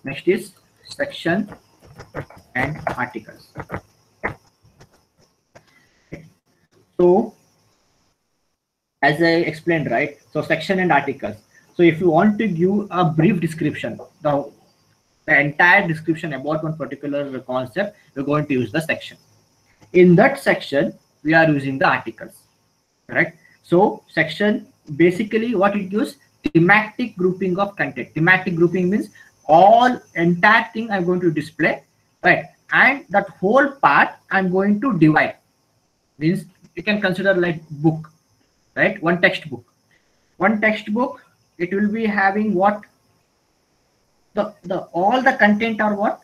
Next is section and articles. So as I explained, right? So section and articles. So if you want to give a brief description, the entire description about one particular concept, we're going to use the section. In that section, we are using the articles, correct? So section, basically what it gives, thematic grouping of content. Thematic grouping means all entire thing I'm going to display, right? And that whole part I'm going to divide. Means you can consider like book, right? One textbook. One textbook, it will be having what? The all the content are what?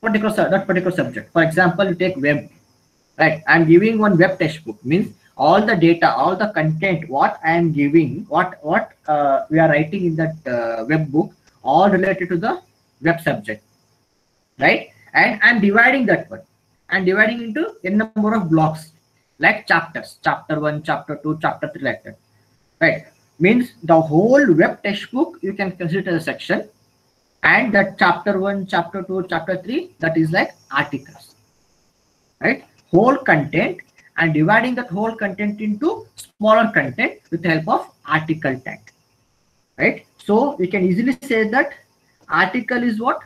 That particular subject. For example, you take web, right? I'm giving one web textbook, means all the data, all the content, what I am giving, what we are writing in that web book, all related to the web subject, right? And I'm dividing that one. I'm dividing into n number of blocks, like chapters, chapter 1, chapter 2, chapter 3, like that, right? Means the whole web textbook you can consider as a section, and that chapter 1, chapter 2, chapter 3, that is like articles, right? Whole content, and dividing that whole content into smaller content with the help of article tag, right? So we can easily say that article is what?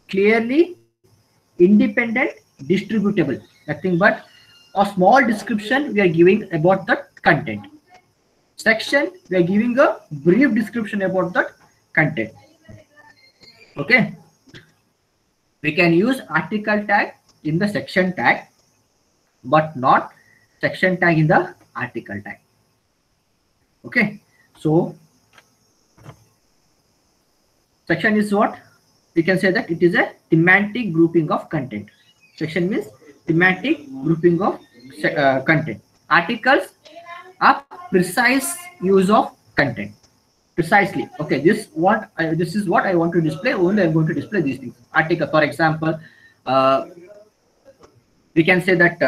Clearly independent, distributable, nothing but a small description we are giving about the content. Section, we are giving a brief description about that content. Okay, we can use article tag in the section tag, but not section tag in the article tag. Okay, so section is what? We can say that it is a thematic grouping of content. Section means thematic grouping of content. Articles are precise use of content. Precisely. Okay, this is what I want to display. Only I'm going to display these things. Article, for example, we can say that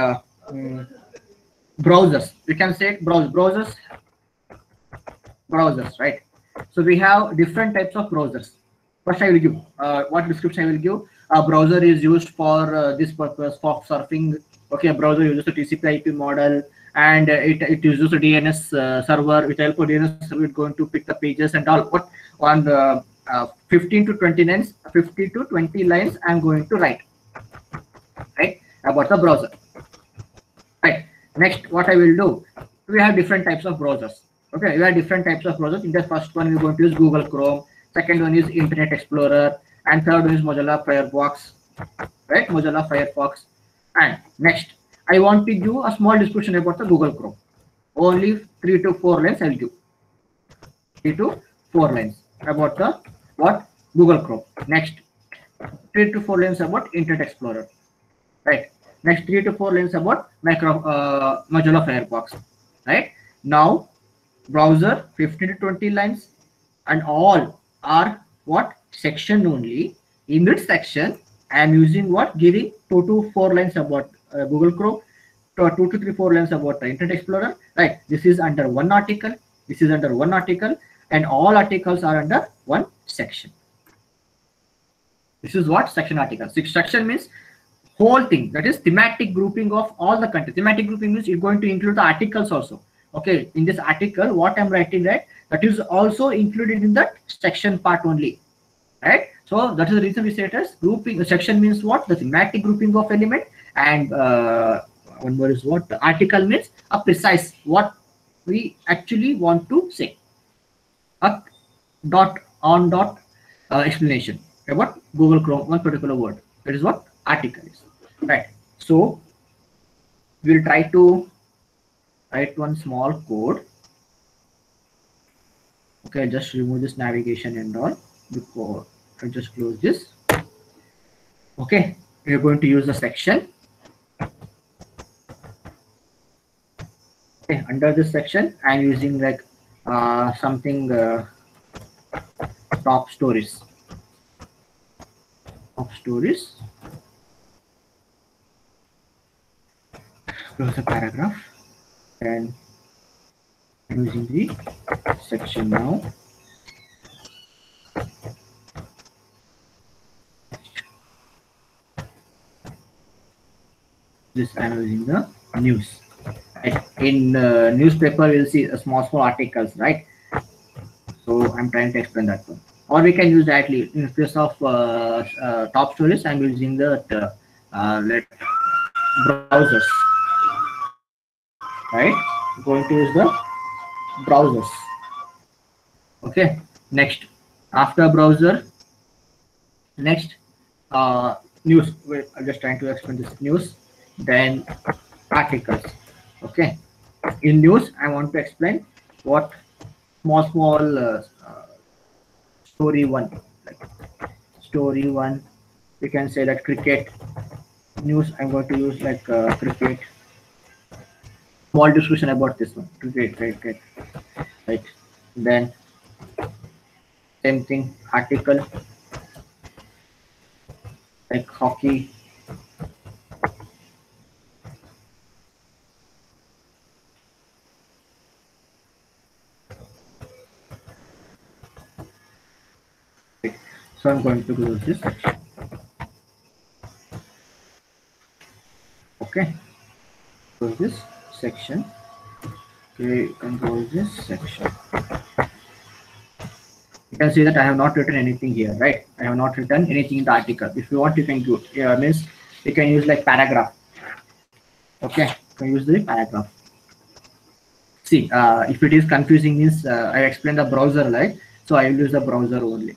browsers. We can say browsers, right? So we have different types of browsers. First, I will give what description I will give. A browser is used for this purpose, for surfing. Okay, a browser uses a TCP/IP model, and it uses a DNS server. With help of DNS server, it's going to pick the pages and all. What on the 15 to 20 lines, 50 to 20 lines, I'm going to write, right, about the browser. Right. Next, what I will do, we have different types of browsers. Okay, we have different types of browsers. In the first one, we're going to use Google Chrome. Second one is Internet Explorer, and third one is Mozilla Firefox, right? Mozilla Firefox. And next, I want to give a small description about the Google Chrome. Only 3 to 4 lines I will give. 3 to 4 lines about the what? Google Chrome. Next, 3 to 4 lines about Internet Explorer, right? Next, 3 to 4 lines about Mozilla Firefox, right? Now, browser 15 to 20 lines, and all are what? Section only. In this section, I am using what? Giving 2 to 4 lines about Google Chrome, 2 to 3, 4 lines about the Internet Explorer, right? This is under one article. This is under one article, and all articles are under one section. This is what? Section article. Section means whole thing, that is thematic grouping of all the content. Thematic grouping means it's going to include the articles also. Okay, in this article, what I'm writing, right, that is also included in that section part only, right? So that is the reason we say it as grouping. Section means what? The thematic grouping of element, and one more is what? The article means a precise what we actually want to say. A dot on dot explanation about Google Chrome, one particular word. That is what article is, right? So we'll try to write one small code. Okay, just remove this navigation and all before I just close this. Okay, we're going to use the section. Okay, under this section, I'm using like something top stories. Top stories. Close the paragraph, and using the section now. this I'm using the news. Right? In newspaper, you'll see small articles, right? So I'm trying to explain that one. Or we can use directly in case of top stories. I'm using the let browsers, right? I'm going to use the browsers. Okay. Next, after browser, next news. Wait, I'm just trying to explain this news. Then articles. Okay. In news, I want to explain what small story one, like story one. We can say that cricket news. I'm going to use like cricket. Small description about this one. Cricket, right? Then same thing. Article like hockey. So I'm going to close this section. Okay, close this section. Okay, and close this section. You can see that I have not written anything here, right? I have not written anything in the article. If you want, you can do means you can use like paragraph. Okay, you can use the paragraph. See, if it is confusing, means I explained the browser, right? So I will use the browser only.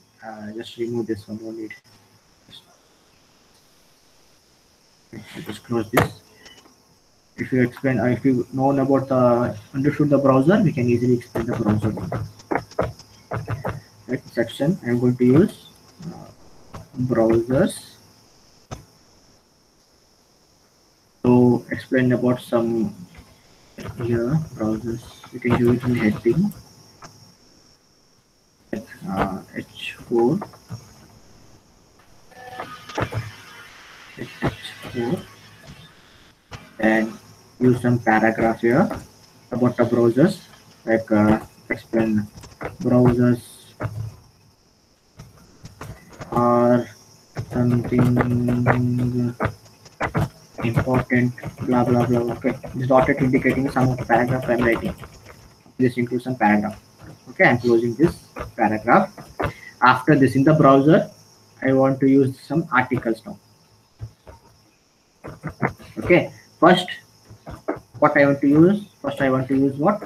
Just remove this one, no need. I just close this. If you explain, if you know about the understood the browser, we can easily explain the browser. Right section. I'm going to use browsers to explain about some here browsers. You can do it in heading. H4 H4 and use some paragraph here about the browsers, like explain browsers are something important, blah blah blah. Okay, this dotted indicating some of the paragraph I'm writing. This includes some paragraph. Okay, I'm closing this paragraph. After this, in the browser, I want to use some articles now. Okay, first, what I want to use? First, I want to use what?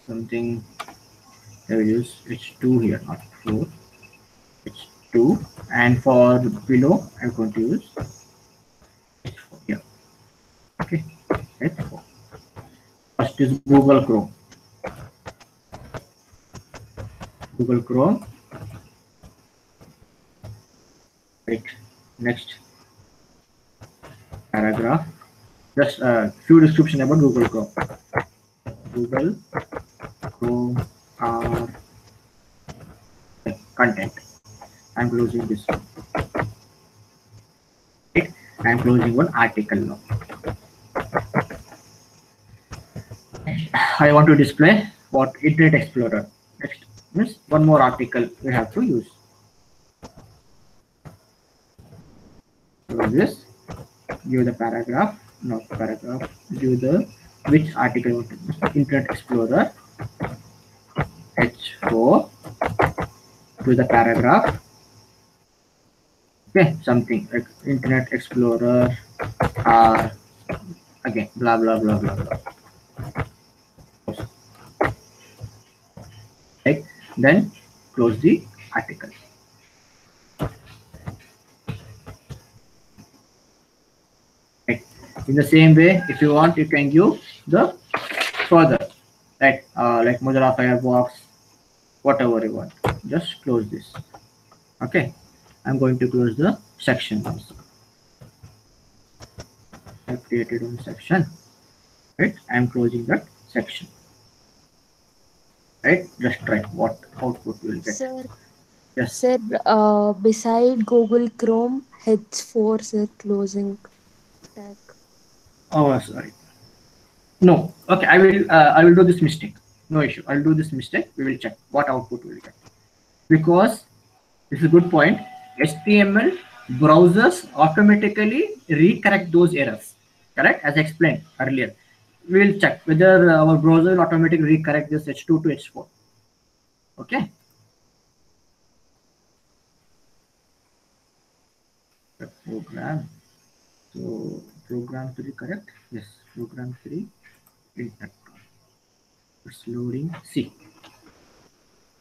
Something. I will use H2 here, not 4. H2, and for below, I'm going to use H4 here. Okay, H4. First is Google Chrome. Google Chrome. Right. Next paragraph. Just a few description about Google Chrome. Google Chrome are content. I'm closing this one. Right. I'm closing one article now. I want to display what Internet Explorer. Next means one more article we have to use. So this, give the paragraph, not paragraph, give the which article you want to, Internet Explorer, H4, to the paragraph. Okay, something like Internet Explorer, again, blah blah blah blah blah. Right, then close the article. Right. In the same way, if you want, you can give the further, right? Like Mozilla Firefox, whatever you want. Just close this. Okay, I'm going to close the section also. I've created one section. Right, I'm closing that section. Right, just try what output you will get. Sir, Yes. sir, beside Google Chrome, H4 sir closing tag. Oh, sorry. No. Okay, I will do this mistake. No issue. I'll do this mistake. We will check what output we will get. Because this is a good point. HTML browsers automatically recorrect those errors. Correct? As I explained earlier. We'll check whether our browser will automatically recorrect this H2 to H4. Okay. The program. So program 3 correct? Yes, program 3. It's loading. See,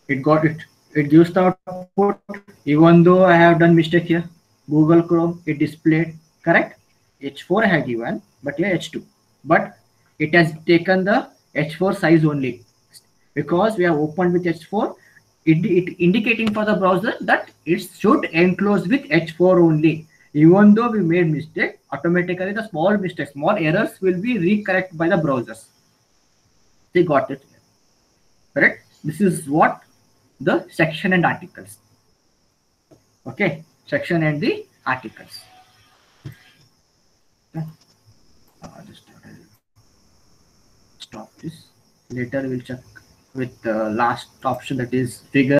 it got it. It gives the output. Even though I have done mistake here, Google Chrome it displayed correct. H4 I have given, but here H2. But it has taken the H4 size only because we have opened with H4. It indicating for the browser that it should enclose with H4 only. Even though we made mistake, automatically the small mistakes, small errors will be recorrected by the browsers. They got it. Correct? This is what the section and articles. Okay, section and the articles. Just stop this. Later we'll check with the last option, that is figure